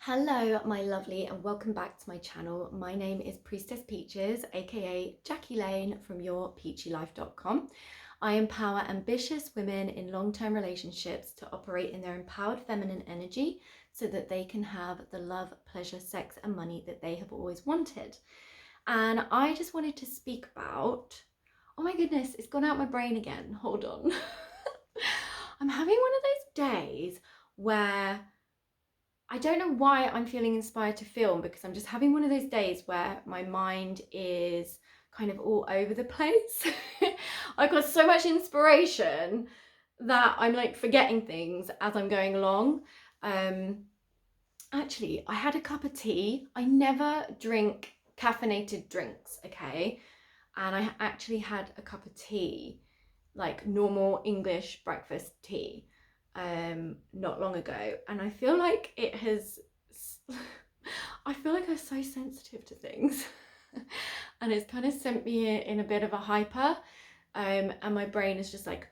Hello, my lovely, and welcome back to my channel. My name is Priestess Peaches, aka Jackie Lane from yourpeachylife.com. I empower ambitious women in long-term relationships to operate in their empowered feminine energy so that they can have the love, pleasure, sex, and money that they have always wanted. And I just wanted to speak about, oh my goodness, it's gone out my brain again. Hold on. I'm having one of those days where I don't know why I'm feeling inspired to film, because I'm just having one of those days where my mind is kind of all over the place. I've got so much inspiration that I'm like forgetting things as I'm going along. Actually, I had a cup of tea. I never drink caffeinated drinks, okay? And I actually had a cup of tea, like normal English breakfast tea, not long ago, and I feel like it has I feel like I'm so sensitive to things and it's kind of sent me in a bit of a hyper, and my brain is just like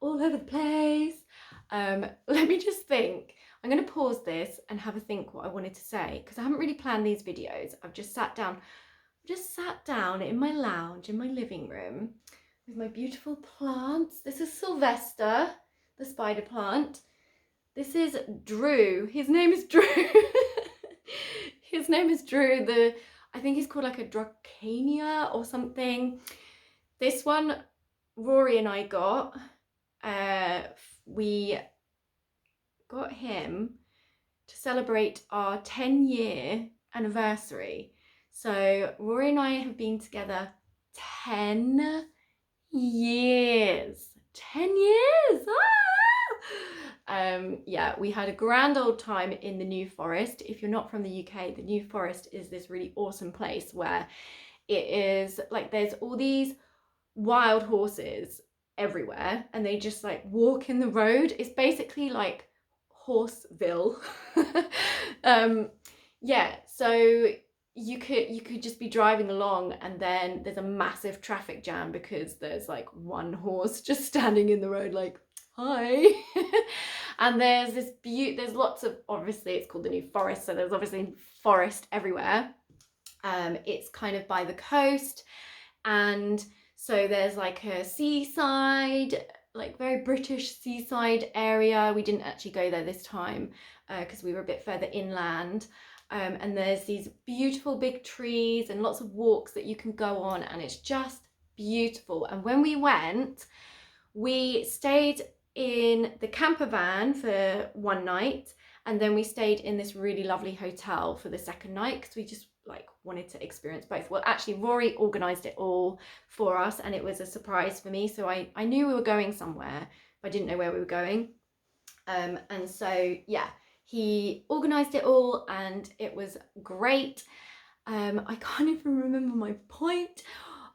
all over the place. Let me just think. I'm going to pause this and have a think what I wanted to say, because I haven't really planned these videos. I've just sat down in my lounge in my living room with my beautiful plants. This is Sylvester, the spider plant. This is Drew. His name is Drew. His name is Drew. I think he's called like a Dracania or something. This one, Rory and I got. We got him to celebrate our 10-year anniversary. So Rory and I have been together 10 years. 10 years! Yeah, we had a grand old time in the New Forest. If you're not from the UK, the New Forest is this really awesome place where it is like there's all these wild horses everywhere and they just like walk in the road. It's basically like Horseville. Yeah, so you could just be driving along and then there's a massive traffic jam because there's like one horse just standing in the road like, hi. And there's lots of, obviously it's called the New Forest, so there's obviously forest everywhere. It's kind of by the coast, and so there's like a seaside, like very British seaside area. We didn't actually go there this time because we were a bit further inland. And there's these beautiful big trees and lots of walks that you can go on, and it's just beautiful. And when we went, we stayed in the camper van for one night, and then we stayed in this really lovely hotel for the second night because we just like wanted to experience both. Well, actually Rory organized it all for us and it was a surprise for me, so I knew we were going somewhere but I didn't know where we were going. And so yeah, he organized it all and it was great. I can't even remember my point.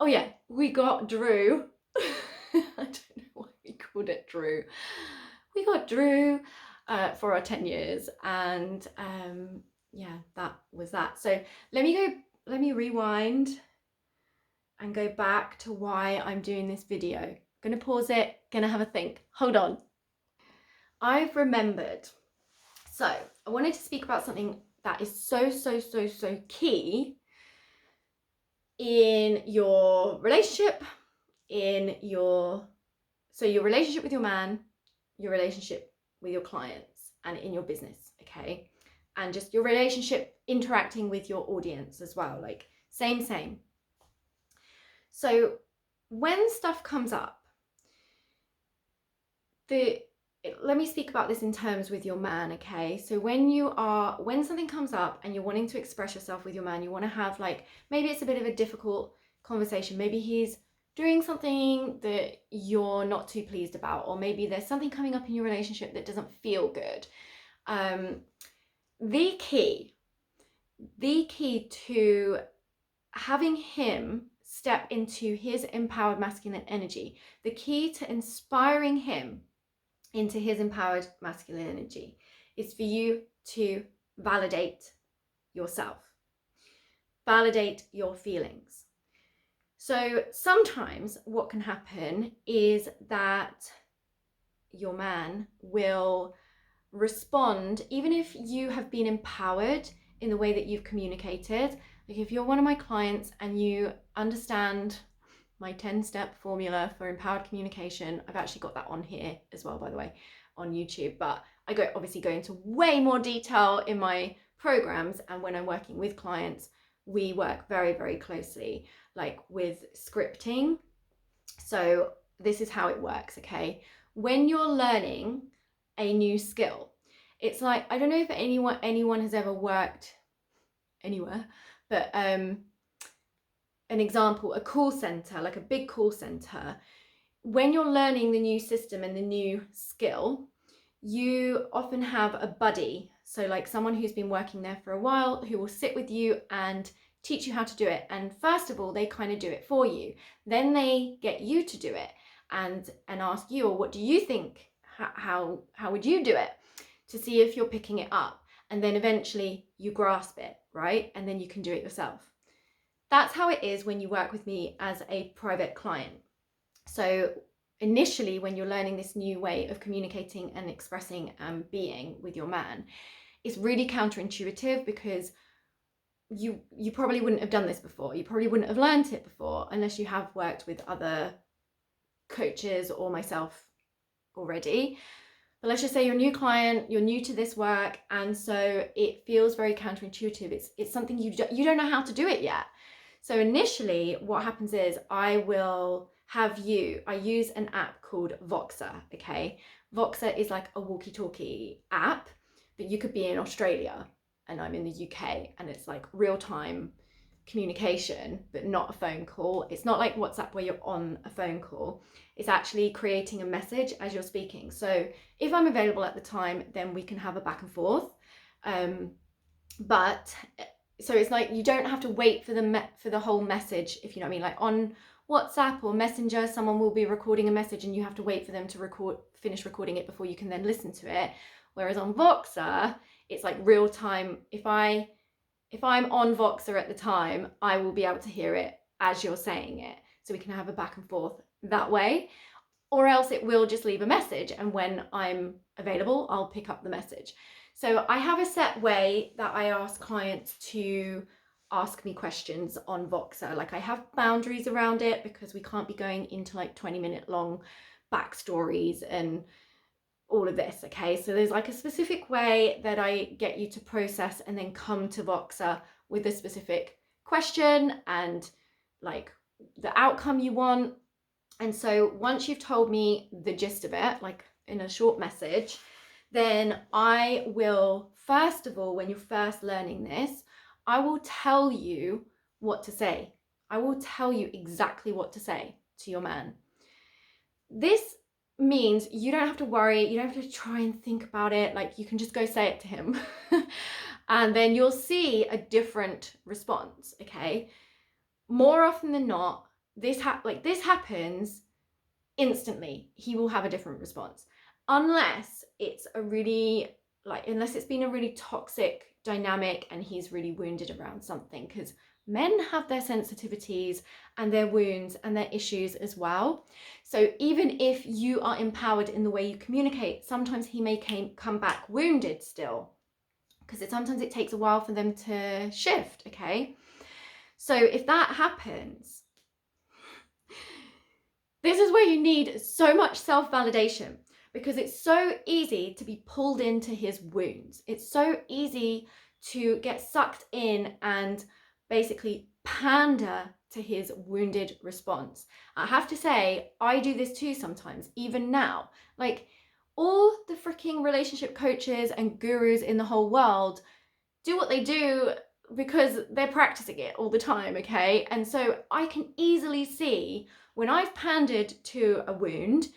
Oh yeah, we got Drew. I don't know why we called it Drew. We got Drew for our 10 years, and yeah, that was that. So let me rewind and go back to why I'm doing this video. I'm gonna pause it, gonna have a think. Hold on. I've remembered. So I wanted to speak about something that is so key in your relationship, your relationship with your man, your relationship with your clients, and in your business, okay? And just your relationship interacting with your audience as well, like same. So when stuff comes up, let me speak about this in terms with your man, okay? So when something comes up and you're wanting to express yourself with your man, you want to have like, maybe it's a bit of a difficult conversation, maybe he's doing something that you're not too pleased about, or maybe there's something coming up in your relationship that doesn't feel good. The key to having him step into his empowered masculine energy, the key to inspiring him into his empowered masculine energy, is for you to validate yourself, validate your feelings. So sometimes what can happen is that your man will respond, even if you have been empowered in the way that you've communicated. Like if you're one of my clients and you understand my 10-step formula for empowered communication, I've actually got that on here as well, by the way, on YouTube, but I obviously go into way more detail in my programs, and when I'm working with clients, we work very, very closely, like with scripting. So this is how it works, okay? When you're learning a new skill, it's like, I don't know if anyone has ever worked anywhere, but an example, a call center, like a big call center, when you're learning the new system and the new skill, you often have a buddy. So like someone who's been working there for a while who will sit with you and teach you how to do it. And first of all, they kind of do it for you. Then they get you to do it and ask you, or what do you think? How would you do it? To see if you're picking it up. And then eventually you grasp it, right? And then you can do it yourself. That's how it is when you work with me as a private client. So initially, when you're learning this new way of communicating and expressing and being with your man, it's really counterintuitive because you probably wouldn't have done this before. You probably wouldn't have learned it before unless you have worked with other coaches or myself already. But let's just say you're a new client, you're new to this work, and so it feels very counterintuitive. It's something you don't know how to do it yet. So initially, what happens is I use an app called Voxer, okay? Voxer is like a walkie-talkie app, but you could be in Australia and I'm in the UK, and it's like real-time communication, but not a phone call. It's not like WhatsApp where you're on a phone call. It's actually creating a message as you're speaking. So if I'm available at the time, then we can have a back and forth. So it's like you don't have to wait for the whole message, if you know what I mean. Like on WhatsApp or Messenger, someone will be recording a message and you have to wait for them to finish recording it before you can then listen to it. Whereas on Voxer, it's like real time. If I'm on Voxer at the time, I will be able to hear it as you're saying it. So we can have a back and forth that way. Or else it will just leave a message, and when I'm available, I'll pick up the message. So I have a set way that I ask clients to ask me questions on Voxer. Like I have boundaries around it because we can't be going into like 20-minute long backstories and all of this, okay? So there's like a specific way that I get you to process and then come to Voxer with a specific question and like the outcome you want. And so once you've told me the gist of it, like in a short message, then I will, first of all, when you're first learning this, I will tell you what to say. I will tell you exactly what to say to your man. This means you don't have to worry, you don't have to try and think about it, like you can just go say it to him. And then you'll see a different response, okay? More often than not, this happens instantly. He will have a different response. Unless it's unless it's been a really toxic dynamic and he's really wounded around something, because men have their sensitivities and their wounds and their issues as well. So even if you are empowered in the way you communicate, sometimes he may come back wounded still, because sometimes it takes a while for them to shift, okay? So if that happens, this is where you need so much self-validation, because it's so easy to be pulled into his wounds. It's so easy to get sucked in and basically pander to his wounded response. I have to say, I do this too sometimes, even now. Like all the freaking relationship coaches and gurus in the whole world do what they do because they're practicing it all the time, okay? And so I can easily see when I've pandered to a wound,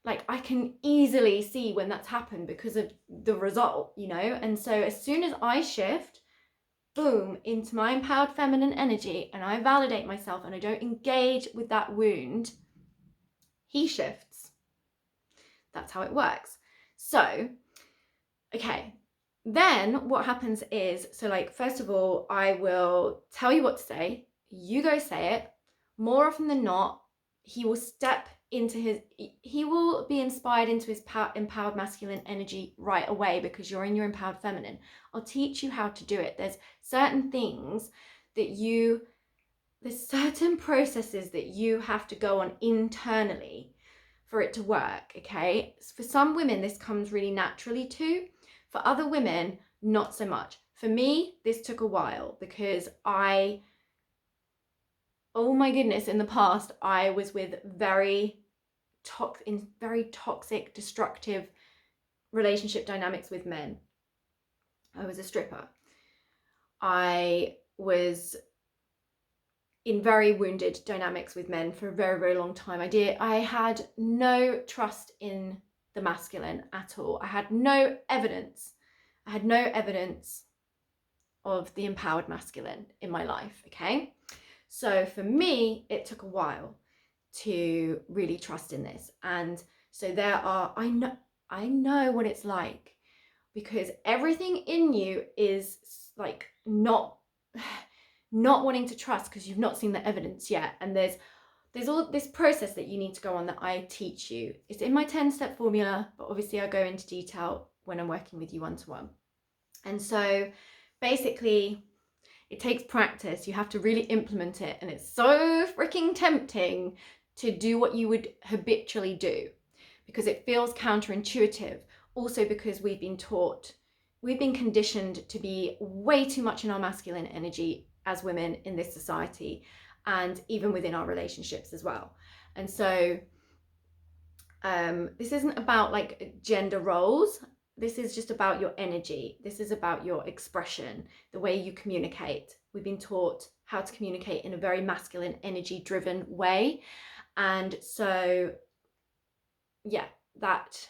like I can easily see when that's happened because of the result, you know? And so as soon as I shift, boom, into my empowered feminine energy and I validate myself and I don't engage with that wound, he shifts. That's how it works. So, okay. Then what happens is, so like, first of all, I will tell you what to say. You go say it. More often than not, he will step he will be inspired into his empowered masculine energy right away because you're in your empowered feminine. I'll teach you how to do it. There's certain things that there's certain processes that you have to go on internally for it to work, okay? For some women, this comes really naturally too. For other women, not so much. For me, this took a while because oh my goodness, in the past, I was with very toxic, destructive relationship dynamics with men. I was a stripper. I was in very wounded dynamics with men for a very, very long time. I had no trust in the masculine at all. I had no evidence. Of the empowered masculine in my life, okay? So for me, it took a while to really trust in this. And so I know what it's like, because everything in you is like not wanting to trust because you've not seen the evidence yet. And there's all this process that you need to go on that I teach you. It's in my 10-step formula, but obviously I go into detail when I'm working with you one-to-one. And so basically, it takes practice. You have to really implement it. And it's so freaking tempting to do what you would habitually do because it feels counterintuitive. Also because we've been conditioned to be way too much in our masculine energy as women in this society, and even within our relationships as well. And so this isn't about like gender roles. This is just about your energy. This is about your expression, the way you communicate. We've been taught how to communicate in a very masculine, energy-driven way. And so, yeah, that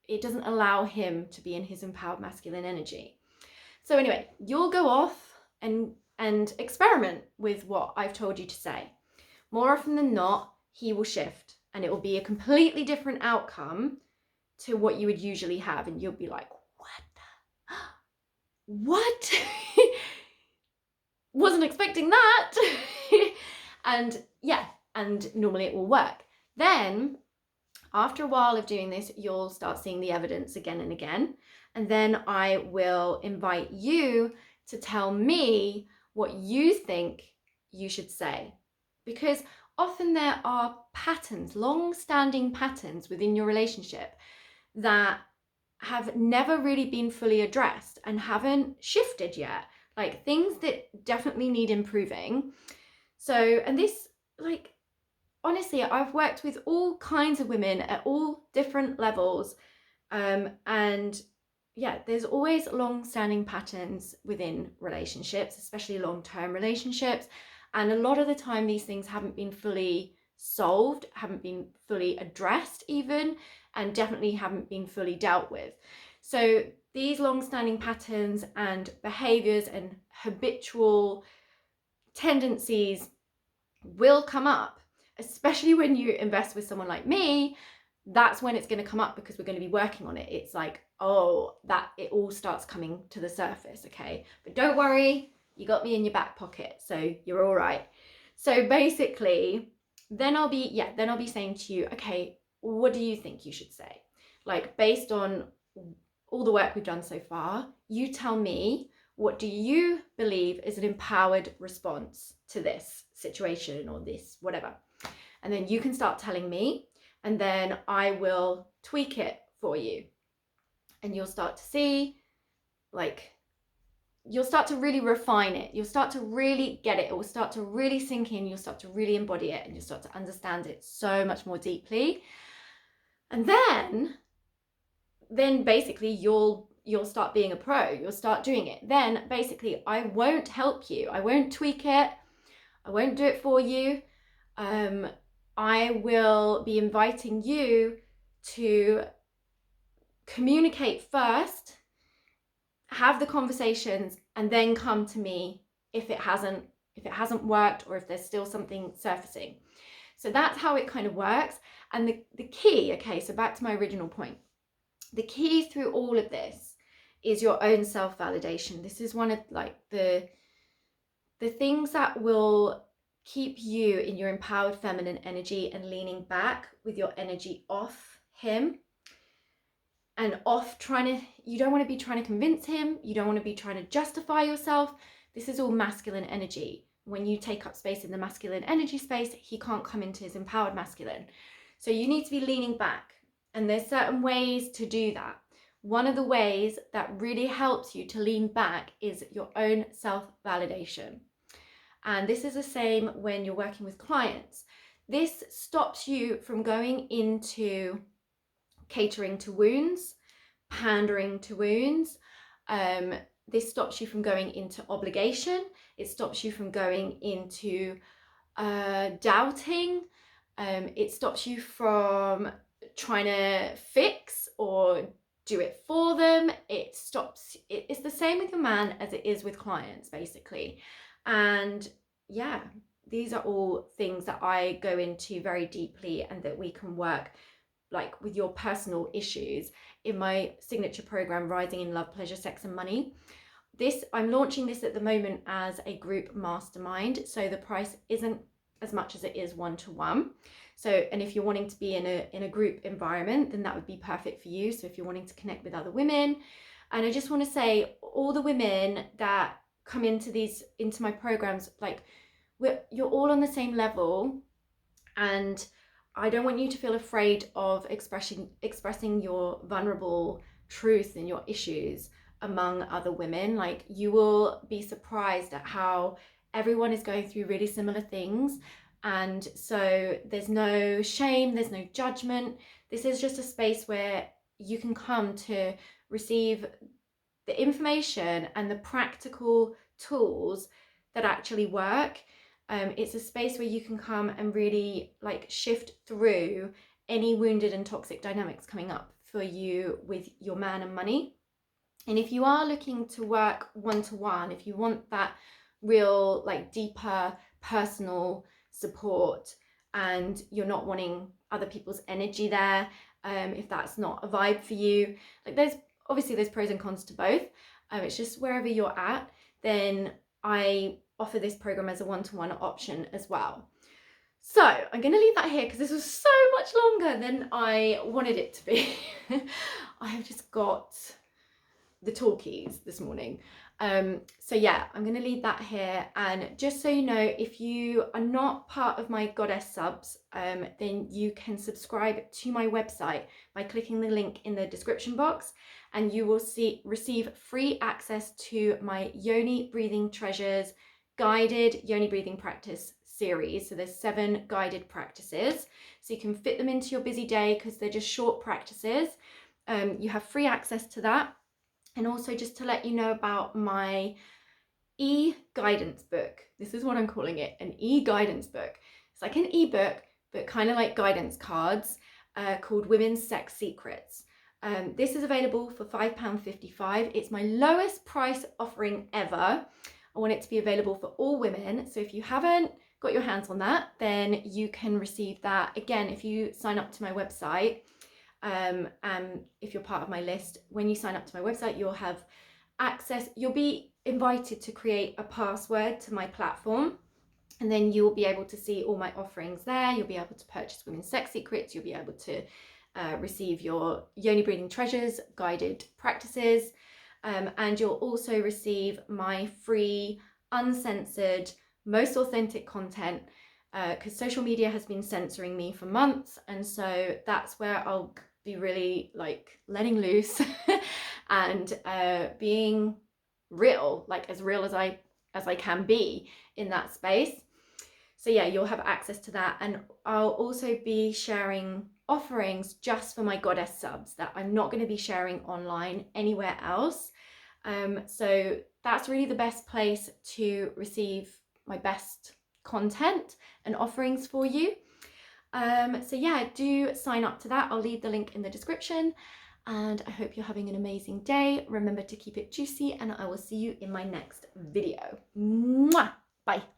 it doesn't allow him to be in his empowered masculine energy. So anyway, you'll go off and experiment with what I've told you to say. More often than not, he will shift and it will be a completely different outcome to what you would usually have. And you'll be like, what? Wasn't expecting that. And yeah, and normally it will work. Then after a while of doing this, you'll start seeing the evidence again and again. And then I will invite you to tell me what you think you should say. Because often there are patterns, long-standing patterns within your relationship that have never really been fully addressed and haven't shifted yet. Like things that definitely need improving. So, and this, like, honestly, I've worked with all kinds of women at all different levels. And yeah, there's always long-standing patterns within relationships, especially long-term relationships. And a lot of the time, these things haven't been fully solved, haven't been fully addressed even, and definitely haven't been fully dealt with. So these long-standing patterns and behaviors and habitual tendencies will come up, especially when you invest with someone like me. That's when it's going to come up because we're going to be working on it. It's like, oh, that it all starts coming to the surface, okay? But don't worry, you got me in your back pocket, so you're all right. So basically, then I'll be saying to you, okay, what do you think you should say? Like, based on all the work we've done so far, you tell me, what do you believe is an empowered response to this situation or this whatever? And then you can start telling me, and then I will tweak it for you. And you'll start to see, like, you'll start to really refine it. You'll start to really get it. It will start to really sink in. You'll start to really embody it, and you'll start to understand it so much more deeply. And then basically you'll start being a pro. You'll start doing it. Then basically I won't help you. I won't tweak it. I won't do it for you. I will be inviting you to communicate first, have the conversations, and then come to me if it hasn't worked or if there's still something surfacing. So that's how it kind of works. And the key, okay, so back to my original point, the key through all of this is your own self-validation. This is one of like the things that will keep you in your empowered feminine energy and leaning back with your energy off him and off you don't want to be trying to convince him. You don't want to be trying to justify yourself. This is all masculine energy. When you take up space in the masculine energy space, he can't come into his empowered masculine. So you need to be leaning back. And there's certain ways to do that. One of the ways that really helps you to lean back is your own self-validation. And this is the same when you're working with clients. This stops you from going into catering to wounds, pandering to wounds. This stops you from going into obligation. It stops you from going into doubting. It stops you from trying to fix or do it for them. It's the same with your man as it is with clients, basically. And yeah, these are all things that I go into very deeply and that we can work like with your personal issues in my signature program, Rising in Love, Pleasure, Sex and Money. I'm launching this at the moment as a group mastermind. So the price isn't as much as it is one-to-one. So, and if you're wanting to be in a group environment, then that would be perfect for you. So if you're wanting to connect with other women, and I just want to say, all the women that come into my programs, like you're all on the same level, and I don't want you to feel afraid of expressing your vulnerable truth and your issues among other women. Like, you will be surprised at how everyone is going through really similar things. And so there's no shame, there's no judgment. This is just a space where you can come to receive the information and the practical tools that actually work. It's a space where you can come and really like shift through any wounded and toxic dynamics coming up for you with your man and money. And if you are looking to work one-to-one, if you want that real like deeper personal support and you're not wanting other people's energy there, if that's not a vibe for you, like there's pros and cons to both. It's just wherever you're at, then I offer this program as a one-to-one option as well. So I'm going to leave that here because this was so much longer than I wanted it to be. I have just got the talkies this morning. So yeah, I'm going to leave that here. And just so you know, if you are not part of my Goddess subs, then you can subscribe to my website by clicking the link in the description box, and you will receive free access to my Yoni Breathing Treasures guided Yoni breathing practice series. So there's 7 guided practices, so you can fit them into your busy day because they're just short practices. You have free access to that. And also, just to let you know about my e-guidance book. This is what I'm calling it, an e-guidance book. It's like an e-book, but kind of like guidance cards, called Women's Sex Secrets. This is available for £5.55. It's my lowest price offering ever. I want it to be available for all women. So if you haven't got your hands on that, then you can receive that. Again, if you sign up to my website, and if you're part of my list, when you sign up to my website, you'll have access, you'll be invited to create a password to my platform, and then you will be able to see all my offerings there. You'll be able to purchase Women's Sex Secrets. You'll be able to receive your Yoni Breathing Treasures guided practices, and you'll also receive my free, uncensored, most authentic content, because social media has been censoring me for months, and so that's where I'll be really like letting loose and being real, like as real as I can be in that space. So yeah, you'll have access to that, and I'll also be sharing offerings just for my Goddess subs that I'm not going to be sharing online anywhere else. So that's really the best place to receive my best content and offerings for you. So yeah, do sign up to that. I'll leave the link in the description, and I hope you're having an amazing day. Remember to keep it juicy, and I will see you in my next video. Mwah! Bye.